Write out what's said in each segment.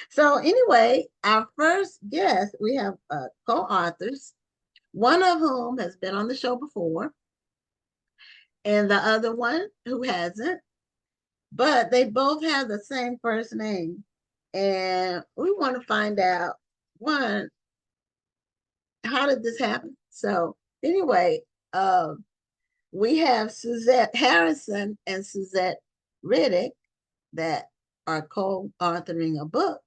So anyway, our first guest, we have co-authors, one of whom has been on the show before, and the other one who hasn't, but they both have the same first name. And we want to find out, one, how did this happen? So anyway, we have Suzette Harrison and Suzette Riddick that are co-authoring a book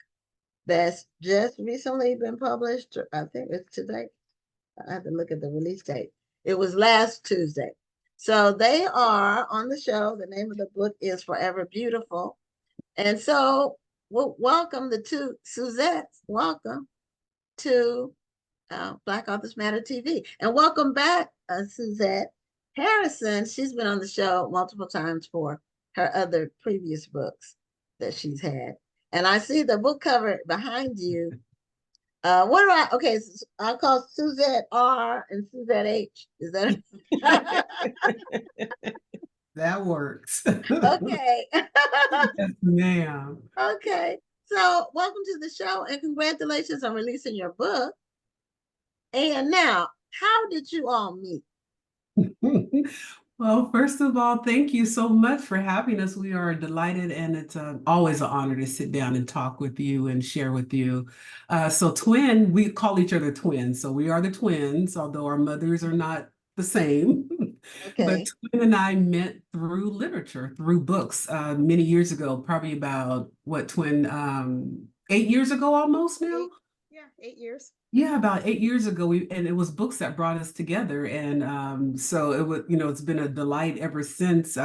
that's just recently been published. I think it's today. I have to look at the release date. It was last Tuesday. So they are on the show. The name of the book is Forever Beautiful. And so we'll welcome the two Suzettes. Welcome to Black Authors Matter TV. And welcome back, Suzette Harrison. She's been on the show multiple times for her other previous books that she's had. And I see the book cover behind you. What do I, okay, so I'll call Suzette R and Suzette H. Is that That works. okay? Yes, ma'am. Okay. So welcome to the show and congratulations on releasing your book. And now, how did you all meet? Well, first of all, thank you so much for having us. We are delighted, and it's always an honor to sit down and talk with you and share with you. We call each other twins. So we are the twins, although our mothers are not the same. But Okay. Twin and I met through literature, through books, many years ago, probably about what, Twin, 8 years ago almost now? Yeah, 8 years. Yeah, about 8 years ago, and it was books that brought us together, and so it was, it's been a delight ever since.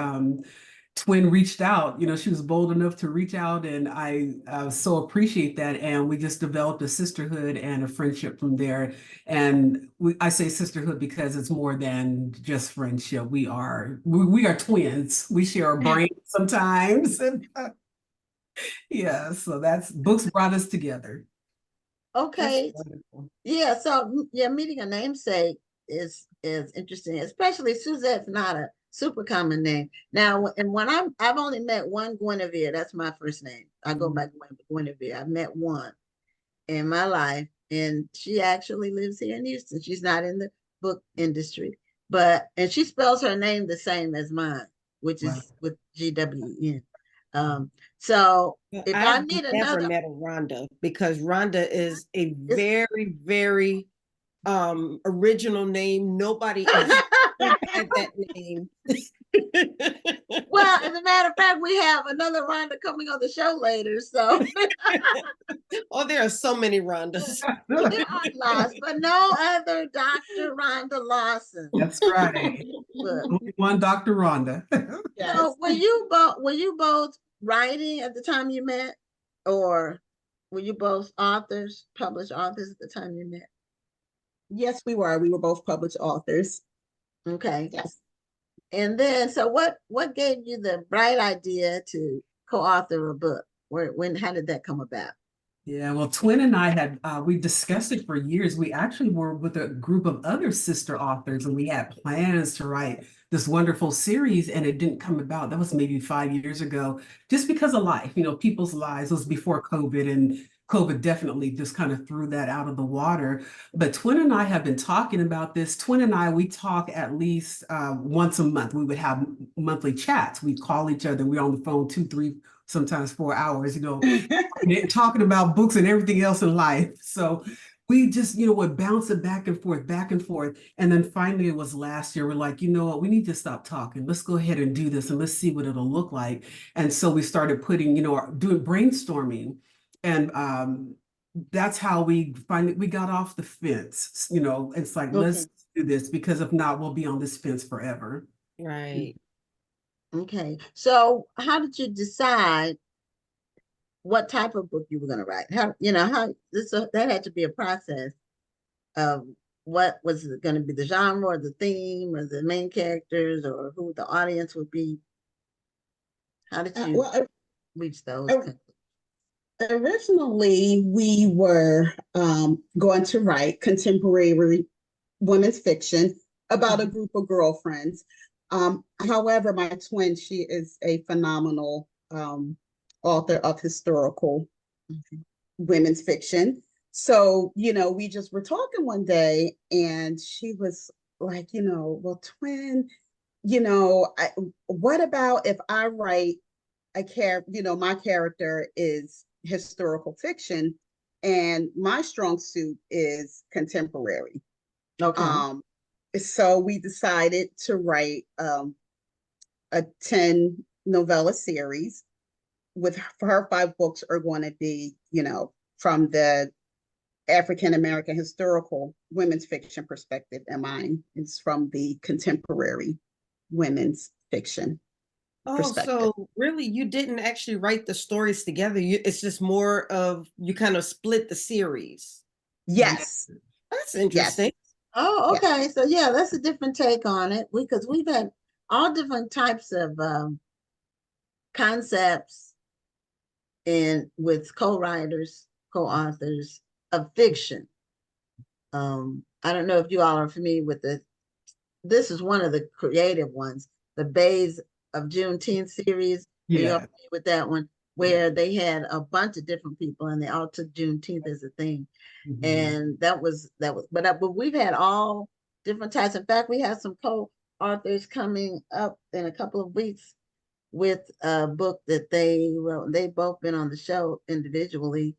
Twin reached out, she was bold enough to reach out, and I so appreciate that. And we just developed a sisterhood and a friendship from there. And I say sisterhood because it's more than just friendship. We are twins. We share our brains sometimes, and yeah, so that's books brought us together. Okay. That's wonderful. Yeah, so yeah, meeting a namesake is interesting, especially Suzette's not a super common name. Now, and when I've only met one Guinevere, that's my first name. I go by Guinevere. I've met one in my life, and she actually lives here in Houston. She's not in the book industry, and she spells her name the same as mine, which Wow. is with GWN. So if I I've need never another, met a Rhonda because Rhonda is a it's very, very original name. Nobody else had that name. well, as a matter of fact, we have another Rhonda coming on the show later. So Oh, there are so many Rhondas. there are lots, but no other Dr. Rhonda Lawson. That's right. Look, Only one Dr. Rhonda. Yes. so were you both writing at the time you met, or were you both authors, published authors at the time you met? Yes, we were. We were both published authors. Okay. Yes. And then, so what gave you the bright idea to co-author a book? How did that come about? Yeah, well, Twin and I we discussed it for years. We actually were with a group of other sister authors, and we had plans to write this wonderful series, and it didn't come about. That was maybe 5 years ago, just because of life, people's lives. It was before COVID, and COVID definitely just kind of threw that out of the water. But Twin and I have been talking about this. Twin and I, we talk at least once a month. We would have monthly chats. We call each other. We're on the phone 2, 3, sometimes 4 hours, talking about books and everything else in life. So we just, would bounce it back and forth, back and forth. And then finally it was last year, we're like, you know what, we need to stop talking. Let's go ahead and do this and let's see what it'll look like. And so we started putting, doing brainstorming. And that's how we got off the fence. It's like, Okay. let's do this, because if not, we'll be on this fence forever. Right. Okay. So how did you decide what type of book you were going to write? That had to be a process of what was going to be the genre or the theme or the main characters or who the audience would be. How did you reach those conclusions? Originally, we were going to write contemporary women's fiction about a group of girlfriends. However, my twin, she is a phenomenal author of historical women's fiction. So, we just were talking one day and she was like, well, twin, what about if I write my character is historical fiction and my strong suit is contemporary. Okay. So we decided to write a 10 novella series with her 5 books are going to be, from the African American historical women's fiction perspective, and mine is from the contemporary women's fiction Oh, perspective. so really you didn't actually write the stories together. It's just more of you kind of split the series. Yes. That's Yes. interesting. Oh, Yes. okay. So yeah, that's a different take on it because we've had all different types of concepts and with co-writers, co-authors of fiction. I don't know if you all are familiar with this is one of the creative ones, the Bays of Juneteenth series. Are you all Yeah. familiar with that one? Where they had a bunch of different people and they all took Juneteenth as a thing. Mhm. And but we've had all different types. In fact, we have some co-authors coming up in a couple of weeks with a book that they wrote. They've both been on the show individually,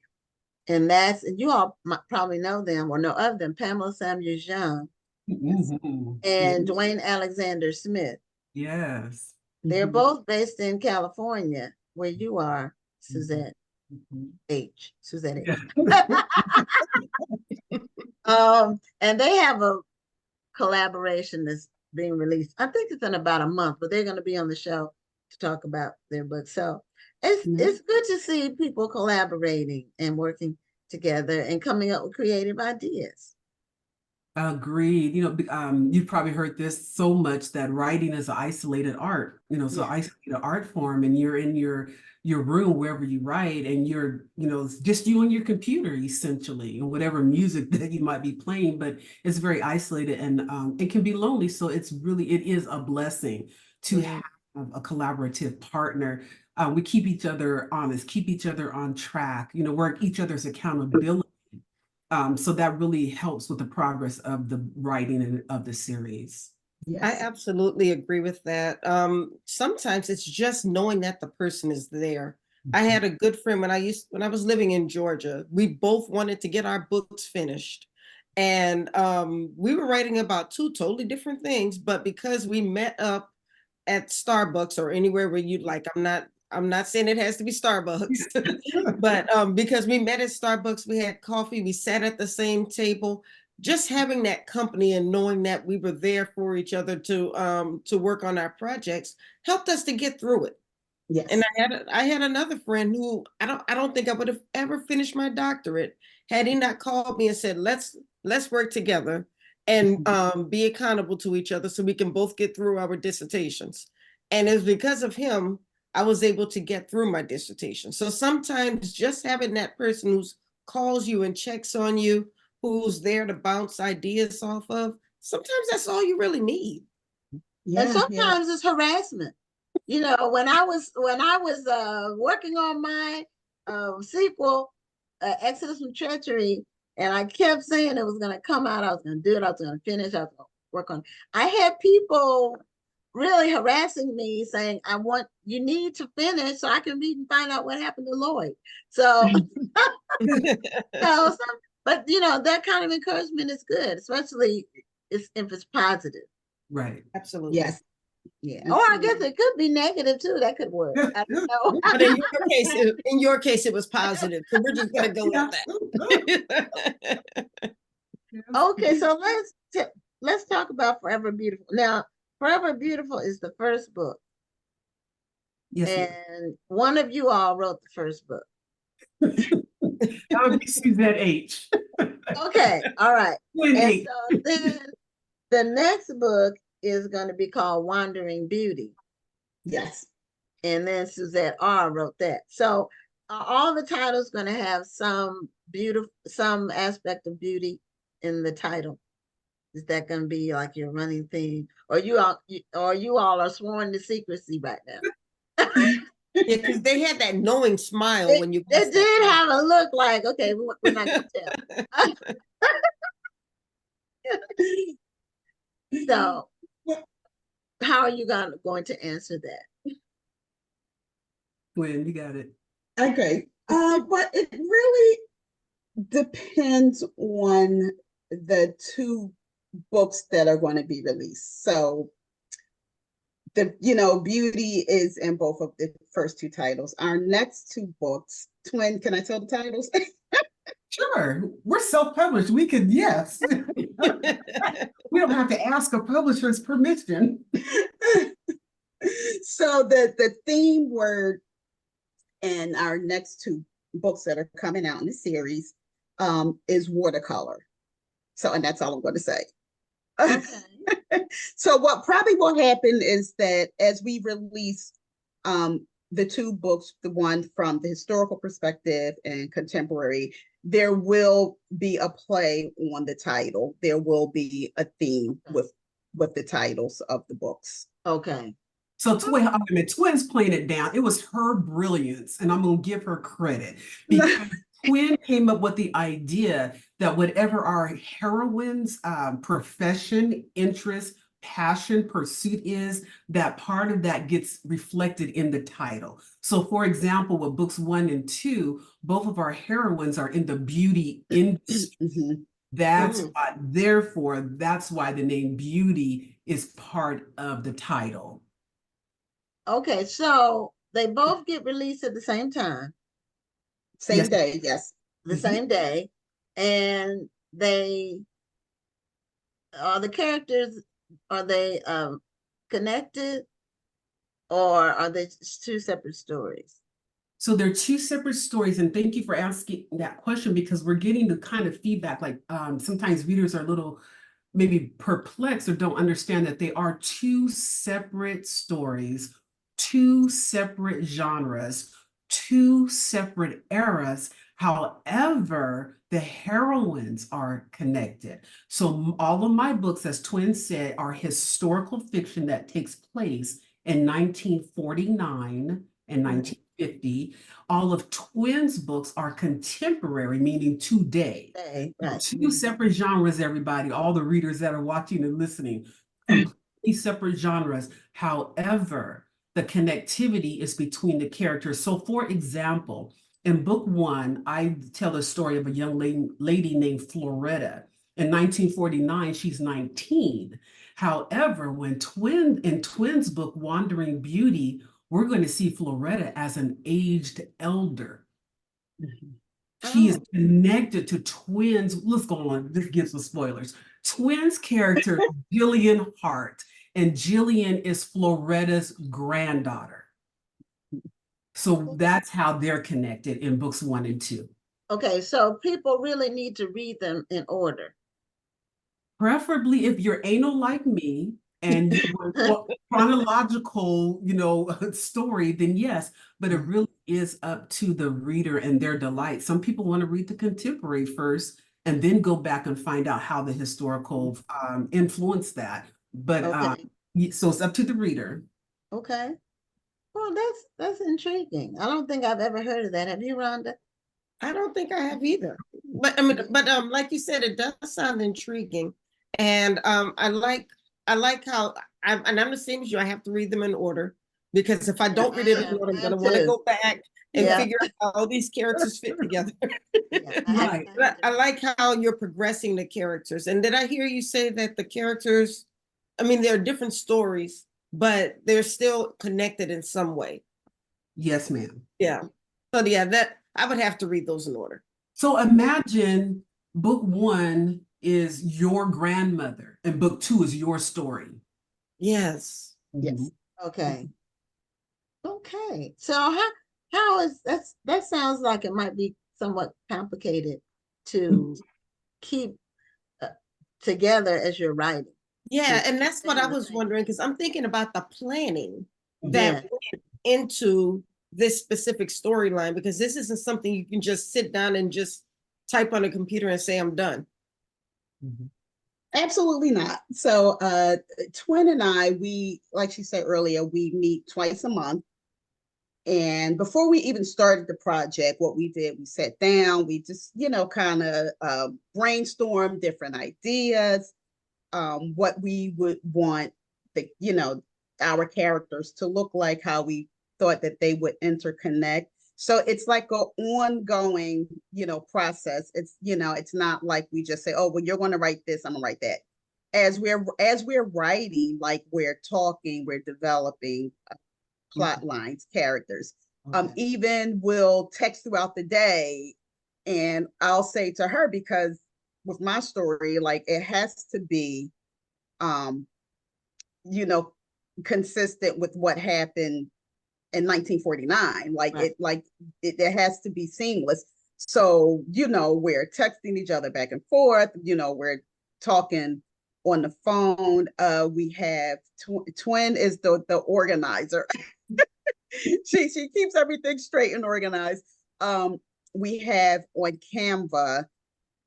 and you all might probably know them or know of them, Pamela Samuels Young Mhm. and Mhm. Dwayne Alexander Smith. Yes. They're Mhm. both based in California, where you are, Suzette Mhm. Suzette H. Yeah. And they have a collaboration that's being released. I think it's in about a month, but they're going to be on the show to talk about their book. So it's good to see people collaborating and working together and coming up with creative ideas. Agreed. You've probably heard this so much that writing is an isolated art, so Yeah. isolated art form, and you're in your room wherever you write, and you're, it's just you and your computer essentially, and whatever music that you might be playing, but it's very isolated and it can be lonely. So it is a blessing to have a collaborative partner. We keep each other honest, keep each other on track, work each other's accountability. So that really helps with the progress of the writing and of the series. I Yes. absolutely agree with that. Sometimes it's just knowing that the person is there. I had a good friend when I was living in Georgia. We both wanted to get our books finished. And we were writing about 2 totally different things, but because we met up at Starbucks or anywhere where you'd like, I'm not saying it has to be Starbucks, but because we met at Starbucks, we had coffee, we sat at the same table, just having that company and knowing that we were there for each other to work on our projects helped us to get through it. Yes. And I had another friend who I don't think I would have ever finished my doctorate had he not called me and said, let's work together and be accountable to each other so we can both get through our dissertations. And it's because of him I was able to get through my dissertation. So sometimes just having that person who calls you and checks on you, who's there to bounce ideas off of, sometimes that's all you really need. Yeah. And sometimes it's harassment. When I was working on my sequel, Exodus from Treachery, and I kept saying it was going to come out, I was going to do it, I was going to finish, I was going to work on it. I had people really harassing me saying, you need to finish so I can read and find out what happened to Lloyd. So, but that kind of encouragement is good, especially if it's positive. Right. Absolutely. Yes. Yeah. Or I guess it could be negative too. That could work. I don't know. But in your case, it was positive. So we're just gonna go with that. Okay, so let's talk about Forever Beautiful. Now, Forever Beautiful is the first book, Yes, ma'am. and one of you all wrote the first book. That would be Suzette H. Okay, all right. Twin And H. so then the next book is going to be called Wandering Beauty, Yes. and then Suzette R wrote that. So are all the titles going to have some aspect of beauty in the title? Is that going to be like your running theme, or you all are sworn to secrecy right now? Yeah, because they had that knowing smile They, when you they asked that did question. have a look like, okay, we're not gonna tell. So, how are you going to answer that? When you got it. Okay. But it really depends on the two books that are going to be released. So Beauty is in both of the first two titles. Our next two books, Twin, can I tell the titles? Sure, we're self-published. We could, yes. We don't have to ask a publisher's permission. So the theme word in our next two books that are coming out in the series is watercolor. So, and that's all I'm going to say. Okay. So what probably will happen is that as we release the two books, the one from the historical perspective and contemporary, there will be a play on the title. There will be a theme with the titles of the books. Okay. So Twin's playing it down. It was her brilliance, and I'm gonna give her credit because Twin came up with the idea that whatever our heroine's profession, interest, passion, pursuit is, that part of that gets reflected in the title. So, for example, with books 1 and 2, both of our heroines are in the beauty industry. Mhm. That's why, therefore, that's why the name Beauty is part of the title. Okay, so they both get released at the same time, Same Yes. day, yes. the same day, and they are the characters, are they connected, or are they just two separate stories? So they're two separate stories, and thank you for asking that question because we're getting the kind of feedback like sometimes readers are a little maybe perplexed or don't understand that they are two separate stories, two separate genres, two separate eras. However, the heroines are connected. So all of my books, as Twin said, are historical fiction that takes place in 1949 and 1950. All of Twin's books are contemporary, meaning today. Right. Two separate genres, everybody, all the readers that are watching and listening, completely separate genres. However, the connectivity is between the characters. So, for example, in book 1, I tell the story of a young lady named Floretta. In 1949, she's 19. However, when in Twin's book, Wandering Beauty, we're going to see Floretta as an aged elder. She is connected to Twins. Let's go on. This gives us spoilers. Twins character Jillian Hart, and Jillian is Floretta's granddaughter. So that's how they're connected in books 1 and 2. Okay, so people really need to read them in order. Preferably if you're anal like me and you want chronological, story, then yes, but it really is up to the reader and their delight. Some people want to read the contemporary first and then go back and find out how the historical influenced that. But so it's up to the reader. Okay. Well, that's intriguing. I don't think I've ever heard of that. Have you, Rhonda? I don't think I have either. But I mean, like you said, it does sound intriguing. And I like how and I'm the same as you. I have to read them in order because if I don't read it in order, I'm gonna want to go back and figure out how all these characters fit together. Right. But I like how you're progressing the characters. And did I hear you say that the characters, I mean, they're different stories, but they're still connected in some way? Yes, ma'am. Yeah. So yeah, that I would have to read those in order. So imagine book 1 is your grandmother and book 2 is your story. Yes. Yes. Okay. Okay. So how is that sounds like it might be somewhat complicated to keep together as you're writing. Yeah, and that's what I was wondering because I'm thinking about the planning that went into this specific storyline because this isn't something you can just sit down and just type on a computer and say I'm done. Absolutely not. So Twin and I, we, like she said earlier, we meet twice a month And before we even started the project, what we did, we sat down, we just, kind of brainstormed different ideas, what we would want our characters to look like, how we thought that they would interconnect. So it's like an ongoing, process. It's not like we just say, oh, well, you're going to write this, I'm gonna write that. As we're writing, like we're talking, we're developing plot lines, characters. Okay. Even we'll text throughout the day, and I'll say to her, because with my story, like it has to be, you know, consistent with what happened in 1949. Right. It has to be seamless. So, we're texting each other back and forth, we're talking on the phone. We have Twin is the organizer. she keeps everything straight and organized. We have on Canva,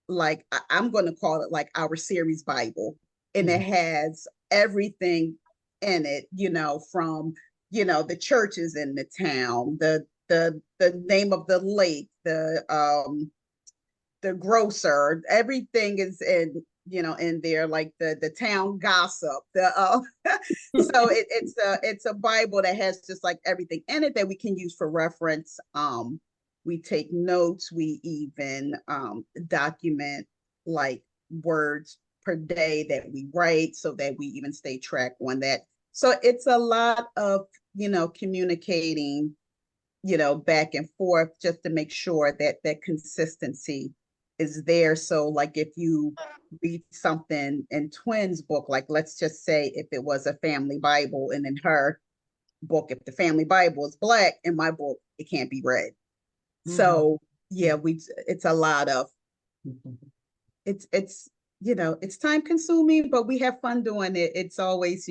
like I'm going to call it like our series Bible, and it has everything in it, from the churches in the town, the name of the lake, the grocer, everything is in there, like the town gossip, so it's a Bible that has just like everything in it that we can use for reference. We take notes, we even document like words per day that we write, so that we even stay track on that. So it's a lot of communicating back and forth, just to make sure that that consistency is there. So like if you read something in Twin's book, like let's just say if it was a family Bible, and in her book, if the family Bible is Black, in my book it can't be read. So yeah, it's a lot of it's time consuming, but we have fun doing it. It's always,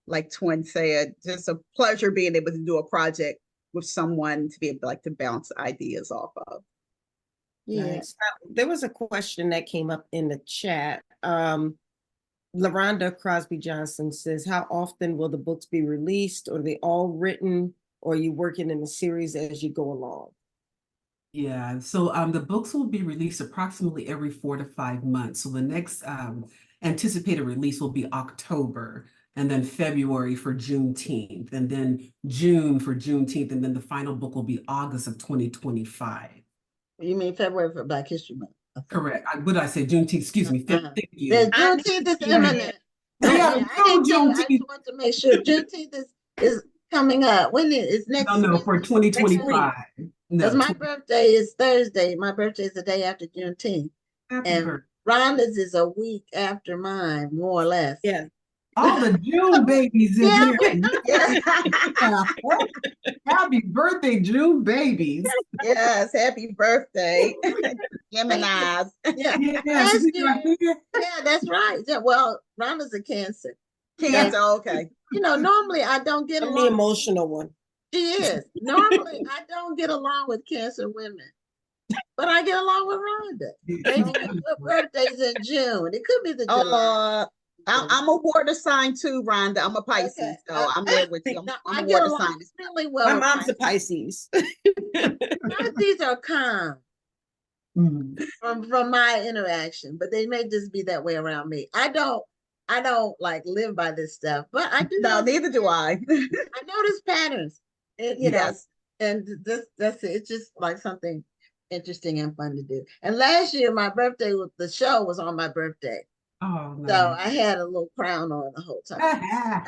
like Twin said, just a pleasure being able to do a project with someone to be able to bounce ideas off of. Yeah. Nice. There was a question that came up in the chat. LaRonda Crosby Johnson says, how often will the books be released? Or are they all written, or are you working in the series as you go along? Yeah, so the books will be released approximately every 4 to 5 months. So the next anticipated release will be October, and then February for Juneteenth, and then June for Juneteenth, and then the final book will be August of 2025. You mean February for Black History Month? Correct. What did I say? Juneteenth, excuse me. Uh-huh. Thank you. The Juneteenth is imminent. Yeah, I did too. I Juneteenth. just want to make sure Juneteenth is coming up. When is next? No, for 2025. Because No, my birthday is Thursday. My birthday is the day after Juneteenth. happy And birthday. Rhonda's is a week after mine, more or less. Yeah. All the June babies in Yeah. here. Happy birthday, June babies. Yes, happy birthday, Geminis. Yeah. Yes, Last we year, are here. yeah, that's right. Yeah, well, Rhonda's a Cancer. Cancer, okay. Normally I don't get I'm the along. emotional one. She is. Normally I don't get along with Cancer women, but I get along with Rhonda. Maybe her birthday's in June. It could be the July. I'm a water sign too, Rhonda. I'm a Pisces, Okay. so I'm there with you. Now, I'm I a get water along sign. really well My with mom's a Pisces. Pisces are calm from my interaction, but they may just be that way around me. I don't like live by this stuff, but I do. No, neither do I. I notice patterns, and, Yes. and that's it. It's just like something interesting and fun to do. And last year, my birthday the show was on my birthday. Oh, So nice. I had a little crown on the whole time. Not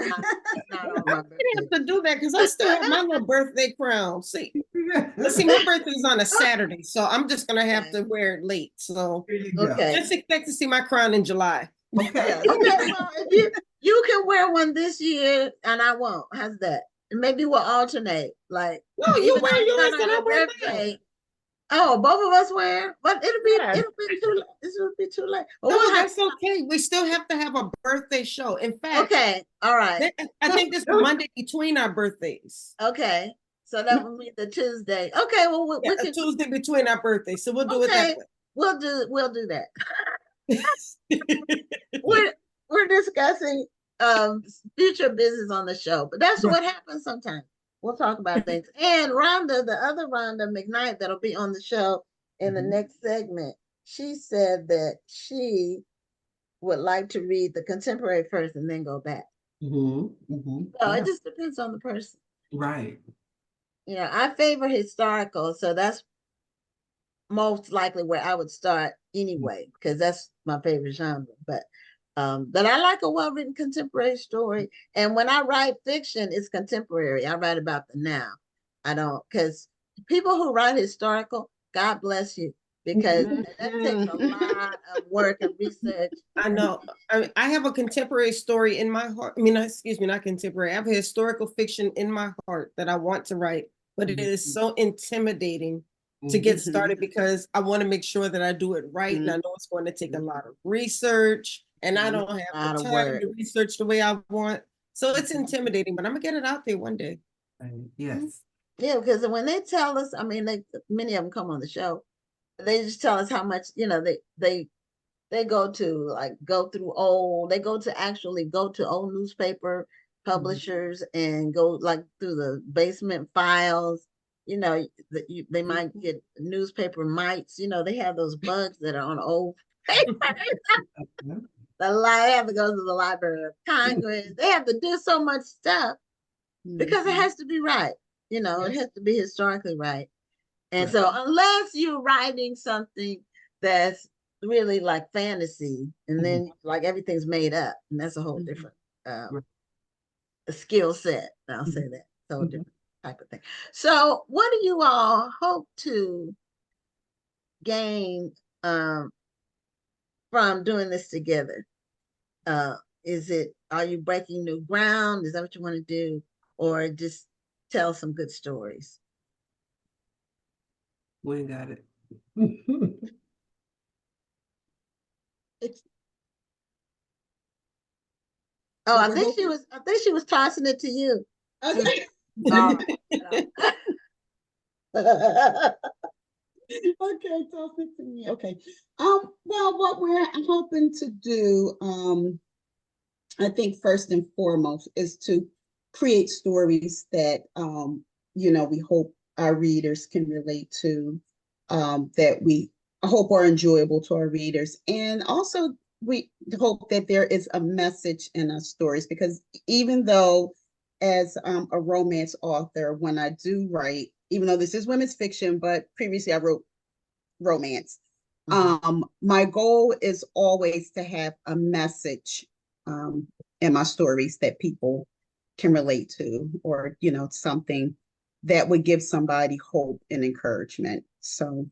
on my I birthday. have to do that because I still have my little birthday crown. See, my birthday is on a Saturday, so I'm just gonna have to wear it late. So There you go. Okay. just expect to see my crown in July. Okay. Okay, well, if you can wear one this year and I won't. How's that? And maybe we'll alternate. Like, No, you even wear though it's yours not and on I your wear mine. birthday. Oh, both of us wear, but Yes. it'll be too late. This will be too late. Well, No, we'll have that's okay. We still have to have a birthday show. In fact, okay, all right, I think this is Monday between our birthdays. okay. So that will be the Tuesday. Okay, well we Yeah, a can. Tuesday between our birthdays. So we'll do it Okay, that we'll do that. way. We're discussing future business on the show, but that's what happens sometimes. We'll talk about things. And Rhonda, the other Rhonda McKnight that'll be on the show in the next segment, she said that she would like to read the contemporary first and then go back. So Yeah, it just depends on the person. right. You know, I favor historical, so that's most likely where I would start anyway, because that's my favorite genre. But I like a well-written contemporary story. And when I write fiction, it's contemporary. I write about the now. I don't, because people who write historical, God bless you, because that takes a lot of work and research. I know. I have a contemporary story in my heart. I mean, excuse me, not contemporary. I have a historical fiction in my heart that I want to write, but it is so intimidating to get started because I want to make sure that I do it right. And I know it's going to take a lot of research, and I don't have the time to research the way I want. So it's intimidating, but I'm gonna get it out there one day. Yes. Yeah, because when they tell us, I mean, many of them come on the show. They just tell us how much, you know, they go to actually go to old newspaper publishers and go like through the basement files. You know, they might get newspaper mites. You know, they have those bugs that are on old paper. They have to go to the Library of Congress. They have to do so much stuff because it has to be right. You know, it has to be historically right. And so unless you're writing something that's really like fantasy, and then like everything's made up, and that's a whole different skill set. I'll say that. So different type of thing. So what do you all hope to gain from doing this together? Are you breaking new ground? Is that what you want to do? Or just tell some good stories? We got it. I think she was tossing it to you. Okay. All right. Okay, toss it to me. Okay. Well, what we're hoping to do, I think first and foremost is to create stories that we hope our readers can relate to, that we hope are enjoyable to our readers. And also we hope that there is a message in our stories, because even though as a romance author, when I do write, even though this is women's fiction, but previously I wrote romance, my goal is always to have a message in my stories that people can relate to, or something that would give somebody hope and encouragement. So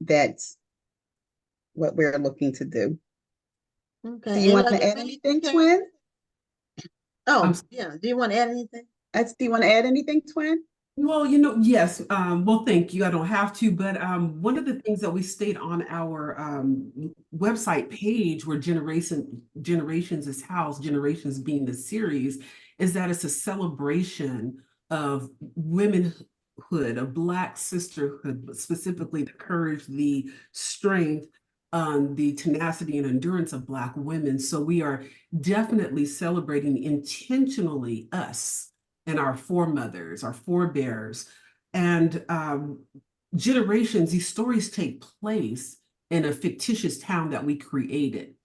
that's what we're looking to do. Okay. Do you want to add anything, Twin? Oh, yeah. Do you want to add anything? Do you want to add anything, Twin? Well, yes. Well, thank you. I don't have to, but one of the things that we state on our website page, where Generations is housed, Generations being the series, is that it's a celebration of womanhood, of Black sisterhood, but specifically the courage, the strength, the tenacity and endurance of Black women. So we are definitely celebrating intentionally us and our foremothers, our forebears, and generations. These stories take place in a fictitious town that we created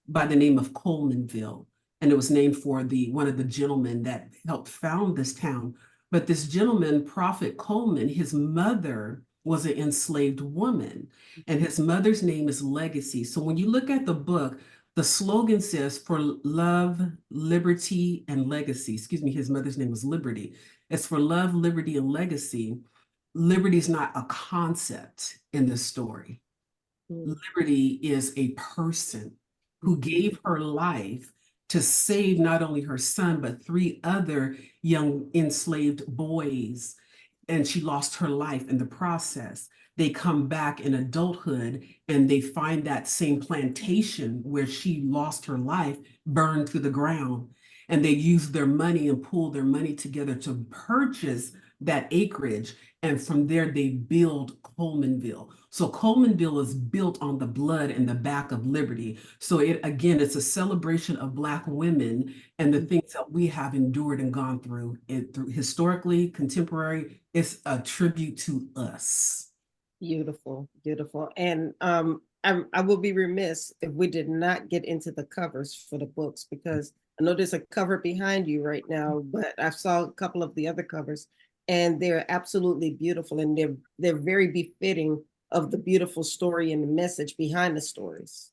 by the name of Colemanville, and it was named for one of the gentlemen that helped found this town. But this gentleman, Prophet Coleman, his mother was an enslaved woman, and his mother's name is Legacy. So when you look at the book, the slogan says, for love, liberty, and legacy. Excuse me, his mother's name was Liberty. It's for love, liberty, and legacy. Liberty is not a concept in this story. Liberty is a person who gave her life to save not only her son, but 3 other young enslaved boys. And she lost her life in the process. They come back in adulthood and they find that same plantation where she lost her life burned to the ground. And they use their money and pool their money together to purchase that acreage. And from there, they build Colemanville. So Colemanville is built on the blood and the back of liberty. So again, it's a celebration of Black women and the things that we have endured and gone through through historically, contemporary. It's a tribute to us. Beautiful, beautiful. And I will be remiss if we did not get into the covers for the books, because I know there's a cover behind you right now, but I saw a couple of the other covers and they're absolutely beautiful, and they're very befitting of the beautiful story and the message behind the stories.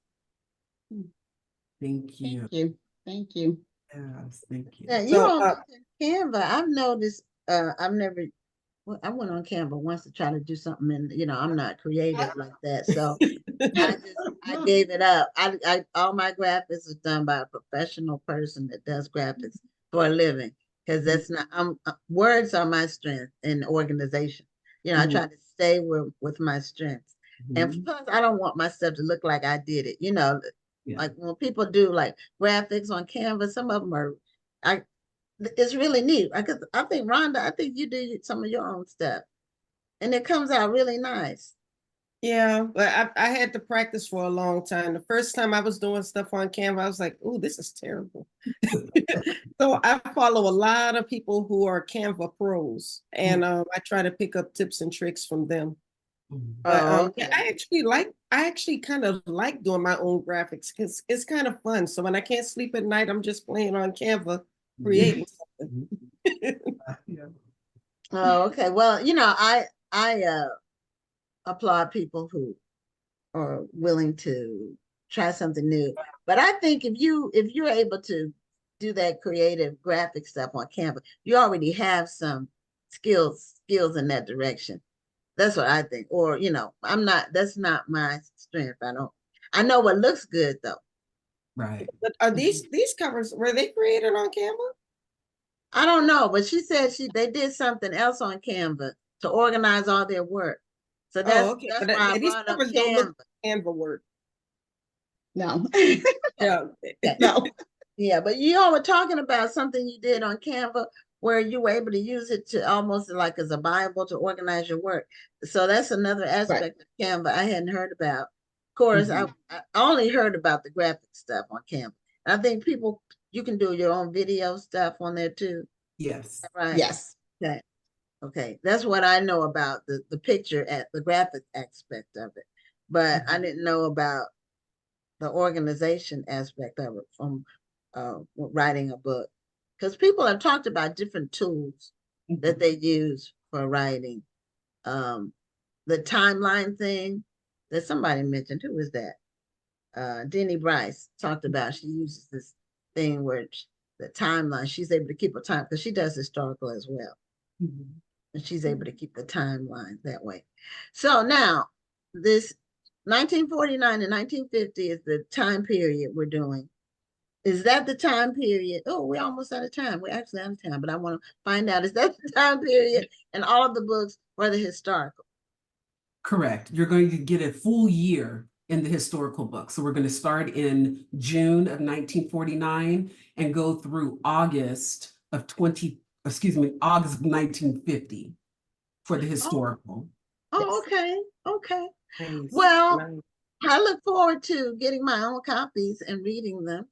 Thank you. Thank you. Thank you. Yes, thank you. Yeah, you So, on Canva. I've noticed. I've never. Well, I went on Canva once to try to do something, and I'm not creative like that, so I gave it up. I all my graphics are done by a professional person that does graphics for a living, because that's not. Words are my strength in organization. I try to stay with my strengths, and plus, I don't want my stuff to look like I did it. Yeah. Like when people do like graphics on Canva, some of them are. It's really neat. I think Rhonda, I think you do some of your own stuff, and it comes out really nice. yeah, but I had to practice for a long time. The first time I was doing stuff on Canva, I was like, "Oh, this is terrible." So I follow a lot of people who are Canva pros, and I try to pick up tips and tricks from them. But Okay. yeah, I actually kind of like doing my own graphics because it's kind of fun. So when I can't sleep at night, I'm just playing on Canva, creating something. Yeah. Oh, okay. Well, I applaud people who are willing to try something new. But I think if you're able to do that creative graphic stuff on Canva, you already have some skills in that direction. That's what I think. Or, that's not my strength. I know what looks good though. Right. But are these covers, were they created on Canva? I don't know, but she said they did something else on Canva to organize all their work. So Oh, okay. that's But why I these brought up covers don't look Canva. Canva work. No. Yeah. No. Yeah, but you all were talking about something you did on Canva where you were able to use it to almost like as a Bible to organize your work. So that's another aspect of Canva I hadn't heard about. Of course, I only heard about the graphic stuff on Canva. I think you can do your own video stuff on there too. Yes. Right. Yes. Okay. Okay. That's what I know about the picture at the graphic aspect of it. But I didn't know about the organization aspect of it from writing a book, because people have talked about different tools that they use for writing. The timeline thing that somebody mentioned, who was that? Denny Bryce talked about. She uses this thing where the timeline, she's able to keep a time because she does historical as well. And she's able to keep the timeline that way. So now this 1949 and 1950 is the time period we're doing. Is that the time period? Oh, we're almost out of time. We're actually out of time, but I want to find out, is that the time period and all of the books for the historical? Correct. You're going to get a full year in the historical book. So we're going to start in June of 1949 and go through August of 1950 for the historical. Oh, okay. Okay. Nice. Well, Nice. I look forward to getting my own copies and reading them.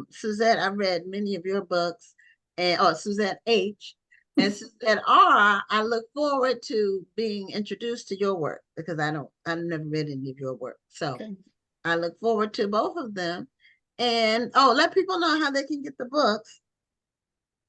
Suzette, I've read many of your books, and Suzette H. and Suzette R. I look forward to being introduced to your work, because I've never read any of your work. So I look forward to both of them. And let people know how they can get the books.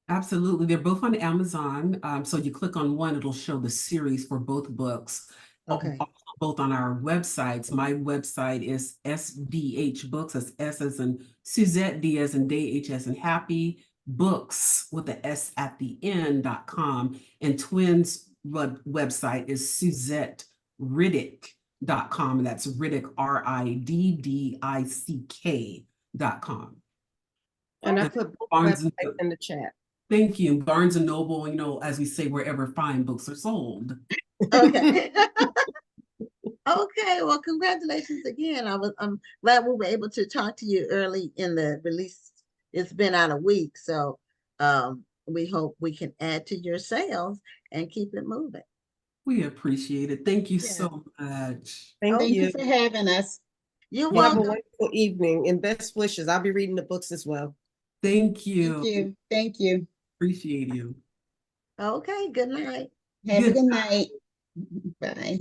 Absolutely. They're both on Amazon. So you click on one, it'll show the series for both books. Okay. Both on our websites. My website is SDH Books. That's S as in Suzette, D as in Day, H as in Happy, Books with the S at the end.com. And Twins website is SuzetteRiddick.com. And that's Riddick, RIDDICK.com. And I put Barnes in the chat. Thank you. Barnes and Noble, as we say, wherever fine books are sold. Okay. Okay, well, congratulations again. I'm glad we were able to talk to you early in the release. It's been out a week, so we hope we can add to your sales and keep it moving. We appreciate it. Thank you Yeah. so much. Thank Oh, Thank you. you for having us. You're You have a welcome. wonderful evening and best wishes. I'll be reading the books as well. Thank Thank you. you. Thank you. Appreciate you. Okay, good night. Have a Good good night. Bye.